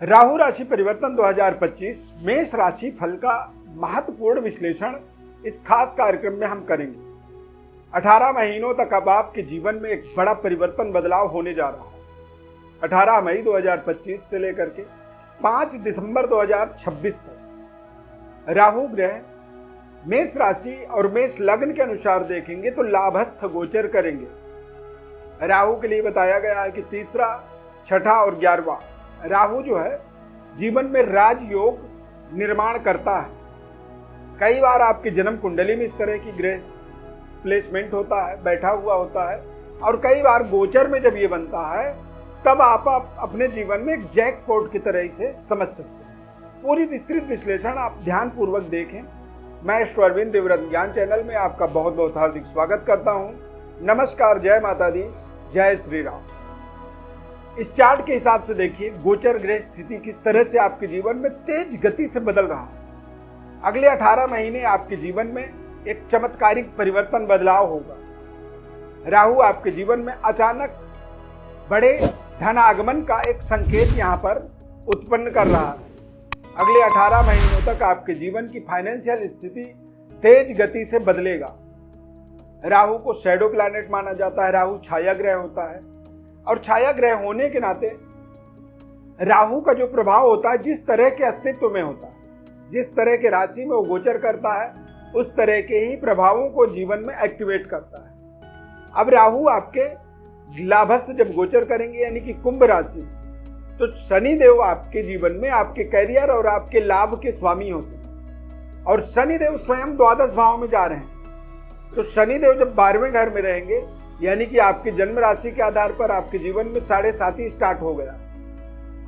राहु राशि परिवर्तन 2025 मेष राशि फल का महत्वपूर्ण विश्लेषण इस खास कार्यक्रम में हम करेंगे। 18 महीनों तक अब आपके जीवन में एक बड़ा परिवर्तन बदलाव होने जा रहा है। 18 मई 2025 से लेकर के 5 दिसंबर 2026 तक राहु ग्रह मेष राशि और मेष लग्न के अनुसार देखेंगे तो लाभस्थ गोचर करेंगे। राहु के लिए बताया गया है कि तीसरा, छठा और 11वां राहु जो है जीवन में राजयोग निर्माण करता है। कई बार आपकी जन्म कुंडली में इस तरह की ग्रह प्लेसमेंट होता है, बैठा हुआ होता है, और कई बार गोचर में जब ये बनता है तब आप अपने जीवन में एक जैकपॉट की तरह इसे समझ सकते हैं। पूरी विस्तृत विश्लेषण आप ध्यान पूर्वक देखें। मैं अरविंद देवव्रत ज्ञान चैनल में आपका बहुत बहुत हार्दिक स्वागत करता हूं। नमस्कार, जय माता दी, जय श्री राम। इस चार्ट के हिसाब से देखिए गोचर ग्रह स्थिति किस तरह से आपके जीवन में तेज गति से बदल रहा है। अगले 18 महीने आपके जीवन में एक चमत्कारिक परिवर्तन बदलाव होगा। राहु आपके जीवन में अचानक बड़े धन आगमन का एक संकेत यहाँ पर उत्पन्न कर रहा है। अगले 18 महीनों तक आपके जीवन की फाइनेंशियल स्थिति तेज गति से बदलेगा। राहु को शैडो प्लैनेट माना जाता है। राहु छाया ग्रह होता है और छाया ग्रह होने के नाते राहु का जो प्रभाव होता है जिस तरह के अस्तित्व में होता है, जिस तरह के राशि में वो गोचर करता है, उस तरह के ही प्रभावों को जीवन में एक्टिवेट करता है। अब राहु आपके लाभस्थ जब गोचर करेंगे यानी कि कुंभ राशि, तो शनि देव आपके जीवन में आपके करियर और आपके लाभ के स्वामी होते हैं, और शनि देव स्वयं द्वादश भाव में जा रहे हैं। तो शनि देव जब 12वें घर में रहेंगे यानी कि आपकी जन्म राशि के आधार पर आपके जीवन में 7.5 स्टार्ट हो गया,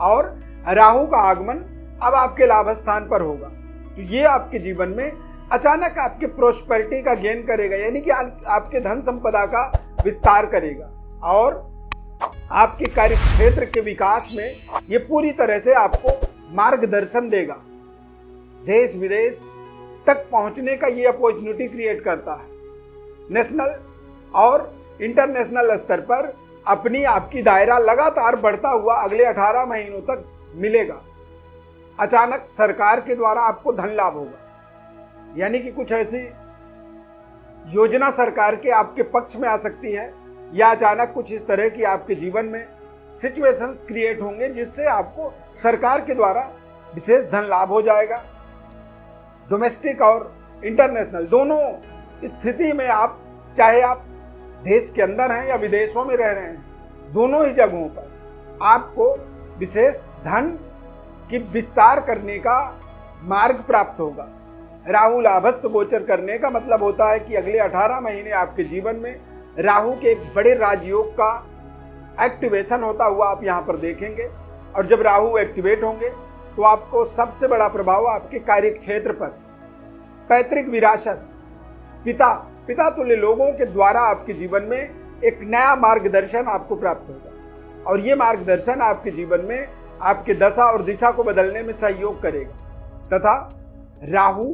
और राहु का आगमन अब आपके लाभ स्थान पर होगा। तो ये आपके जीवन में अचानक आपके प्रोस्पेरिटी का गेन करेगा, यानी कि आपके धन संपदा का विस्तार करेगा, और आपके कार्य क्षेत्र के विकास में ये पूरी तरह से आपको मार्गदर्शन देगा। देश विदेश तक पहुंचने का ये अपॉर्चुनिटी क्रिएट करता है। नेशनल और इंटरनेशनल स्तर पर अपनी आपकी दायरा लगातार बढ़ता हुआ अगले 18 महीनों तक मिलेगा। अचानक सरकार के द्वारा आपको धन लाभ होगा, यानी कि कुछ ऐसी योजना सरकार के आपके पक्ष में आ सकती है, या अचानक कुछ इस तरह की आपके जीवन में सिचुएशंस क्रिएट होंगे जिससे आपको सरकार के द्वारा विशेष धन लाभ हो जाएगा। डोमेस्टिक और इंटरनेशनल दोनों स्थिति में आप, चाहे आप देश के अंदर हैं या विदेशों में रह रहे हैं, दोनों ही जगहों पर आपको विशेष धन की विस्तार करने का मार्ग प्राप्त होगा। राहु लाभस्थ गोचर करने का मतलब होता है कि अगले 18 महीने आपके जीवन में राहु के एक बड़े राजयोग का एक्टिवेशन होता हुआ आप यहाँ पर देखेंगे। और जब राहु एक्टिवेट होंगे तो आपको सबसे बड़ा प्रभाव आपके कार्य क्षेत्र पर, पैतृक विरासत, पिता तुल्य लोगों के द्वारा आपके जीवन में एक नया मार्गदर्शन आपको प्राप्त होगा, और ये मार्गदर्शन आपके जीवन में आपके दशा और दिशा को बदलने में सहयोग करेगा। तथा राहु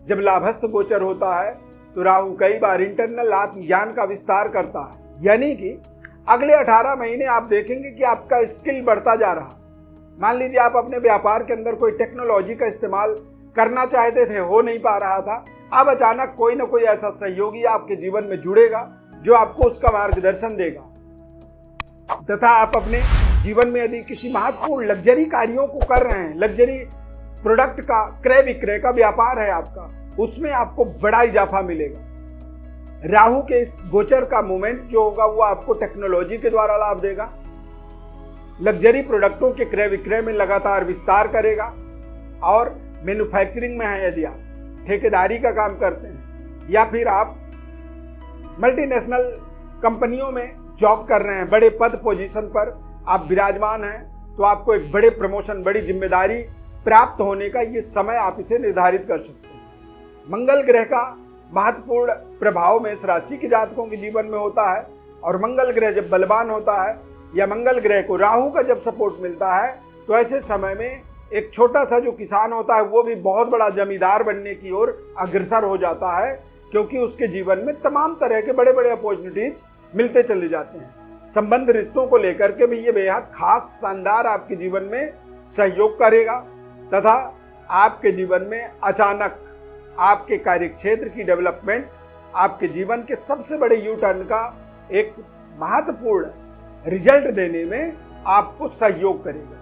जब लाभस्थ गोचर होता है तो राहु कई बार इंटरनल आत्मज्ञान का विस्तार करता है, यानी कि अगले 18 महीने आप देखेंगे कि आपका स्किल बढ़ता जा रहा। मान लीजिए आप अपने व्यापार के अंदर कोई टेक्नोलॉजी का इस्तेमाल करना चाहते थे, हो नहीं पा रहा था, अब अचानक कोई ना कोई ऐसा सहयोगी आपके जीवन में जुड़ेगा जो आपको उसका मार्गदर्शन देगा। तथा आप अपने जीवन में यदि किसी महत्वपूर्ण लग्जरी कार्यों को कर रहे हैं, लग्जरी प्रोडक्ट का क्रय विक्रय का व्यापार है आपका, उसमें आपको बड़ा इजाफा मिलेगा। राहु के इस गोचर का मूवमेंट जो होगा वो आपको टेक्नोलॉजी के द्वारा लाभ देगा, लग्जरी प्रोडक्टों के क्रय विक्रय में लगातार विस्तार करेगा, और मैन्युफैक्चरिंग में है, यदि आप ठेकेदारी का काम करते हैं या फिर आप मल्टीनेशनल कंपनियों में जॉब कर रहे हैं, बड़े पद पोजीशन पर आप विराजमान हैं, तो आपको एक बड़े प्रमोशन, बड़ी जिम्मेदारी प्राप्त होने का ये समय आप इसे निर्धारित कर सकते हैं। मंगल ग्रह का महत्वपूर्ण प्रभाव में इस राशि के जातकों के जीवन में होता है, और मंगल ग्रह जब बलवान होता है या मंगल ग्रह को राहु का जब सपोर्ट मिलता है तो ऐसे समय में एक छोटा सा जो किसान होता है वो भी बहुत बड़ा जमींदार बनने की ओर अग्रसर हो जाता है, क्योंकि उसके जीवन में तमाम तरह के बड़े बड़े अपॉर्चुनिटीज मिलते चले जाते हैं। संबंध रिश्तों को लेकर के भी ये बेहद खास शानदार आपके जीवन में सहयोग करेगा तथा आपके जीवन में अचानक आपके कार्यक्षेत्र की डेवलपमेंट, आपके जीवन के सबसे बड़े यू टर्न का एक महत्वपूर्ण रिजल्ट देने में आपको सहयोग करेगा।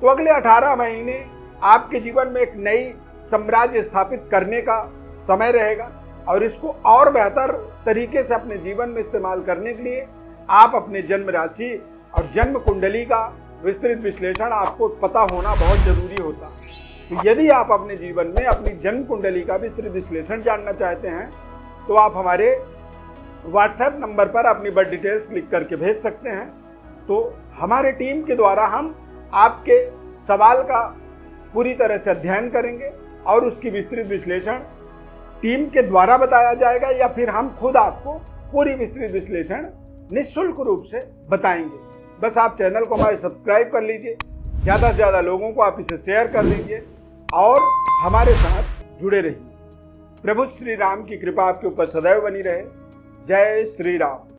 तो अगले 18 महीने आपके जीवन में एक नई साम्राज्य स्थापित करने का समय रहेगा और इसको और बेहतर तरीके से अपने जीवन में इस्तेमाल करने के लिए आप अपने जन्म राशि और जन्म कुंडली का विस्तृत विश्लेषण आपको पता होना बहुत जरूरी होता है। तो यदि आप अपने जीवन में अपनी जन्म कुंडली का विस्तृत विश्लेषण जानना चाहते हैं तो आप हमारे व्हाट्सएप नंबर पर अपनी बर्थ डिटेल्स लिख करके भेज सकते हैं। तो हमारे टीम के द्वारा हम आपके सवाल का पूरी तरह से अध्ययन करेंगे और उसकी विस्तृत विश्लेषण टीम के द्वारा बताया जाएगा या फिर हम खुद आपको पूरी विस्तृत विश्लेषण निःशुल्क रूप से बताएंगे। बस आप चैनल को हमारे सब्सक्राइब कर लीजिए, ज़्यादा से ज़्यादा लोगों को आप इसे शेयर कर दीजिए और हमारे साथ जुड़े रहिए। प्रभु श्री राम की कृपा आपके ऊपर सदैव बनी रहे। जय श्री राम।